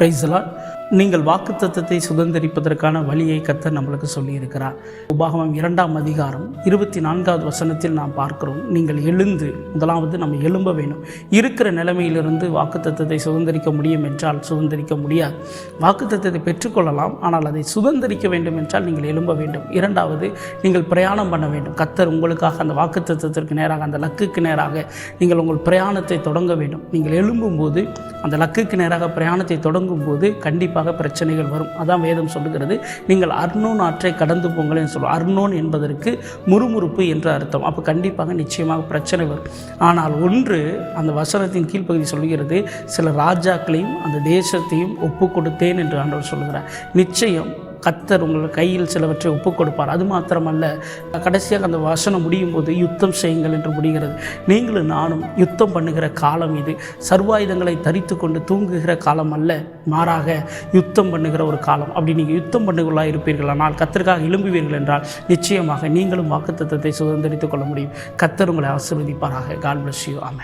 Praise the Lord. நீங்கள் வாக்குத்தத்தத்தை சுதந்தரிப்பதற்கான வழியை கர்த்தர் நம்மளுக்கு சொல்லியிருக்கிறார். உபாகமம் 2ஆம் அதிகாரம் 24வது வசனத்தில் நாம் பார்க்கிறோம், நீங்கள் எழுந்து, முதலாவது நம்ம எழும்ப வேண்டும். இருக்கிற நிலைமையிலிருந்து வாக்குத்தத்தத்தை சுதந்தரிக்க முடியும் என்றால் சுதந்தரிக்க முடியாது. வாக்குத்தத்தத்தை பெற்றுக்கொள்ளலாம், ஆனால் அதை சுதந்தரிக்க வேண்டும் என்றால் நீங்கள் எழும்ப வேண்டும். இரண்டாவது, நீங்கள் பிரயாணம் பண்ண வேண்டும். கர்த்தர் உங்களுக்காக அந்த வாக்குத்தத்தத்திற்கு நேராக, அந்த லக்குக்கு நேராக நீங்கள் உங்கள் பிரயாணத்தை தொடங்க வேண்டும். நீங்கள் எழும்பும்போது, அந்த லக்குக்கு நேராக பிரயாணத்தை தொடங்கும் போது கண்டிப்பாக பிரச்சனைகள் வரும். அதான் வேதம் சொல்லுகிறது, நீங்கள் அர்னோன் ஆற்றை கடந்து போங்கள் என்று சொல்லுவோம். அர்னோன் என்பதற்கு முறுமுறுப்பு என்று அர்த்தம். அப்போ கண்டிப்பாக நிச்சயமாக பிரச்சனை வரும். ஆனால் ஒன்று, அந்த வசனத்தின் கீழ்ப்பகுதி சொல்கிறது, சில ராஜாக்களையும் அந்த தேசத்தையும் ஒப்பு கொடுத்தேன் என்று ஆண்டவர் சொல்கிறார். நிச்சயம் கர்த்தர் உங்கள் கையில் சிலவற்றை ஒப்புக் கொடுப்பார். அது மாத்திரமல்ல, கடைசியாக அந்த வசனம் முடியும் போது யுத்தம் செய்யுங்கள் என்று முடிகிறது. நீங்களும் நானும் யுத்தம் பண்ணுகிற காலம் இது. சர்வாயுதங்களை தரித்து கொண்டு தூங்குகிற காலம் அல்ல, மாறாக யுத்தம் பண்ணுகிற ஒரு காலம். அப்படி நீங்கள் யுத்தம் பண்ணுகளாக இருப்பீர்கள், ஆனால் கர்த்தருக்காக எழும்புவீர்கள் என்றால் நிச்சயமாக நீங்களும் வாக்குத்தத்தத்தை சுதந்தரித்துக் கொள்ள முடியும். கர்த்தர் உங்களை ஆசீர்வதிப்பாராக. God bless you. ஆமென்.